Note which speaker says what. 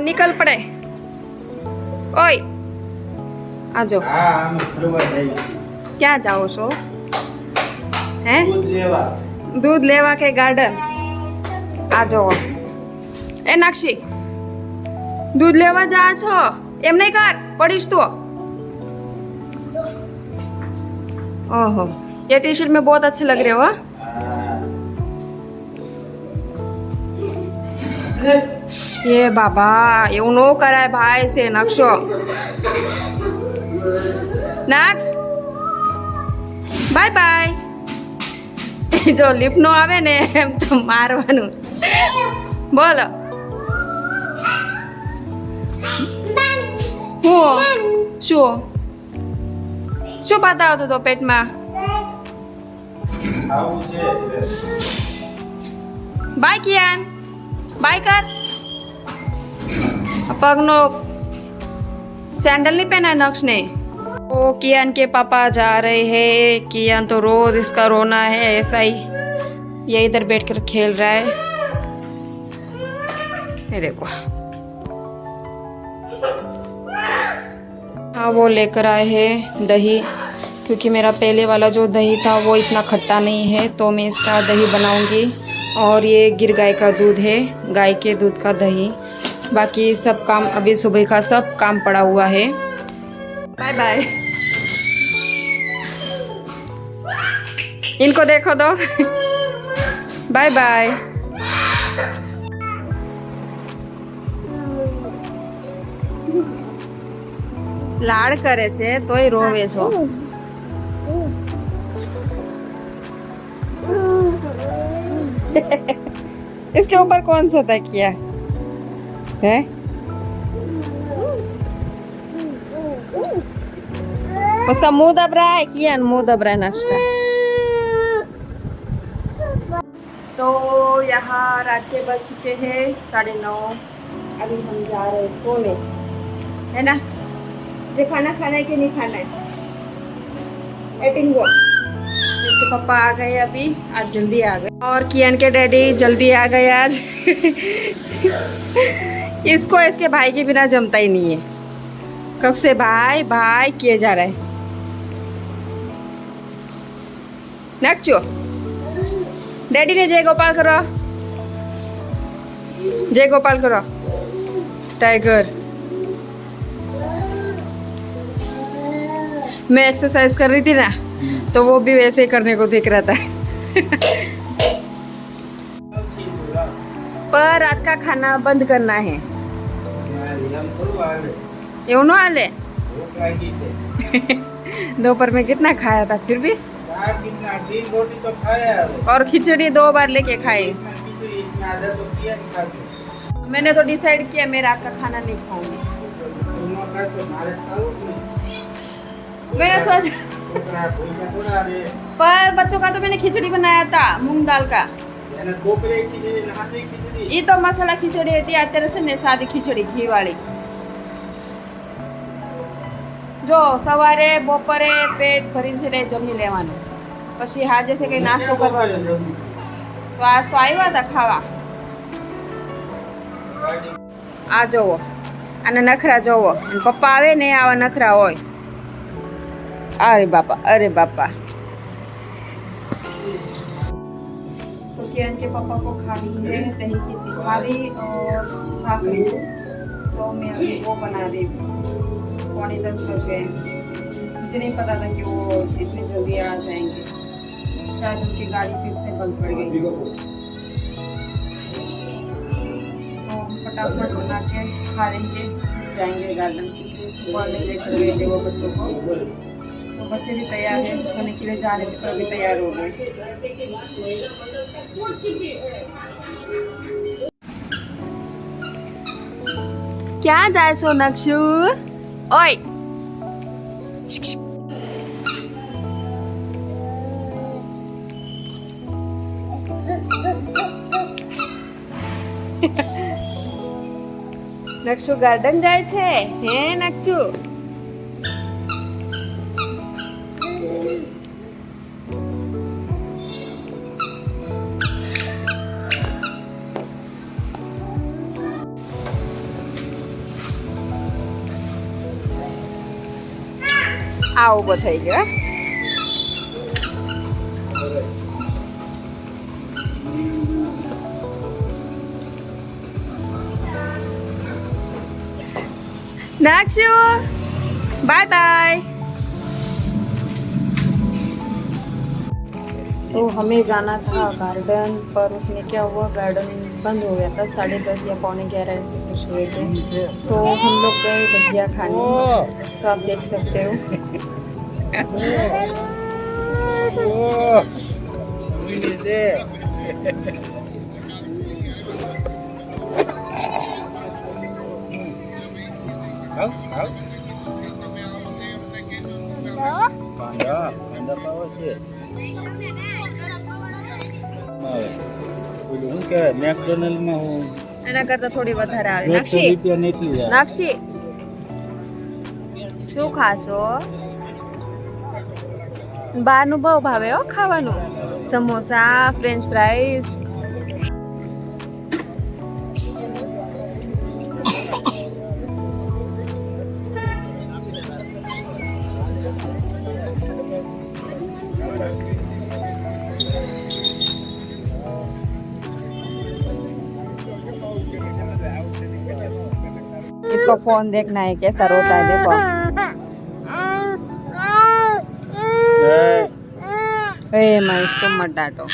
Speaker 1: निकल पड़े। ओए आ जाओ। क्या जाओ છો हैं? दूध लेवा के गार्डन आ जाओ। ए नाक्षी दूध लेवा जा છો એમ નહીં કર પડીશ તું। ओहो ये टी शर्ट में बहुत अच्छे लग रहे हो। ये बाबा એવું નો કરાય ભાઈ છે નક્ષો। નક્ષ બાય બાય। જો લિપ નો આવે ને એમ તો મારવાનું। બોલો હું શું શું બતાવતો તો પેટમાં? બાય કિયાન बाय कर। पगनो सैंडल नहीं पहना नक्श ने। ओ कियान के पापा जा रहे हैं। कियान तो रोज इसका रोना है ऐसा ही, ये इधर बैठकर खेल रहा है। ये देखो हाँ वो लेकर आए हैं दही, क्योंकि मेरा पहले वाला जो दही था वो इतना खट्टा नहीं है, तो मैं इसका दही बनाऊंगी। और ये गिर गाय का दूध है, गाय के दूध का दही। बाकी सब काम अभी सुबह का सब काम पड़ा हुआ है। Bye bye. इनको देखो दो। Bye bye. लाड़ करे से तोय रोवे छो। इसके ऊपर कौन सोता किया है? उसका मुंह दब रहा है। किया मुंह दब रहा है नक्श का। तो यहाँ रात के बज चुके हैं 9:30। अभी हम जा रहे हैं सोने, है ना? जो खाना खाना है कि नहीं खाना है? एटिंग वो इसके पापा आ गए अभी, आज जल्दी आ गए। और कियान के डैडी जल्दी आ गए आज। इसको इसके भाई के बिना जमता ही नहीं है। कब से भाई भाई किए जा रहा है। नक्चो डैडी ने जय गोपाल करो, जय गोपाल करो। टाइगर मैं एक्सरसाइज कर रही थी ना, तो वो भी वैसे ही करने को दिख रहा था। पर रात का खाना बंद करना है। એવું નો હાલે। दोपहर में कितना खाया था फिर भी?
Speaker 2: 3 रोटी तो खाया
Speaker 1: और खिचड़ी 2 बार लेके खाई। मैंने तो डिसाइड किया मैं रात का खाना नहीं खाऊंगी। मैं सोच पर बच्चों का तो मैंने खिचड़ी बनाया था मूंग दाल का। ये तो मसाला खिचड़ी होती है અત્યારે છે ને સાદી ખીચડી ઘી વાળી। જો સવારે બપોરે પેટ ભરીને છે ને જમી લેવાનું, પછી હાજે છે કે નાસ્તો કરવાનો। તો આજ તો આવ્યા હતા ખાવા। આ જોવો આના નખરા જોવો, પપ્પા આવે ને આવા નખરા હોય। अरे बापा अरे बापा। तो किरण के पापा को खानी है दही की तिखारी और भाकरी, तो मैं अभी वो बना रही हूँ। 9:45 बज गए। मुझे नहीं पता था कि वो इतनी जल्दी आ जाएंगे, शायद उनकी गाड़ी फिर से बंद पड़ गई। तो फटाफट बना के खा लेंगे, जाएंगे गार्डन। सुबह नहीं लेकर गए थे वो बच्चों को, तो बच्चे भी तैयार हैं, सोने के लिए जा रहे थे पर अभी तैयार हो गए। क्या जाए सो नक्षु? ओए नक्षु गार्डन जाए छे हे नक्षु? આ ઊભો થઈ ગયો હે. नाक्षु बाय बाय. तो हमें जाना था गार्डन पर उसमें क्या हुआ गार्डन बंद हो गया था 10:30 या 11:45 ऐसे कुछ हुए थे. तो हम लोग गए भजिया खाने. तो आप देख सकते हो
Speaker 2: મેકડોનલ્ડ માં હું
Speaker 1: એના કરતા થોડી વધારે આવે.
Speaker 2: 100 રૂપિયા ને એટલી જાય.
Speaker 1: નાક્ષી શું ખાશો? બહારનું બહુ ભાવે હો ખાવાનું. Samosa, French fries. इसको फोन देखना है कैसा रोता है देखो. ए मैं इसको मत डांटो.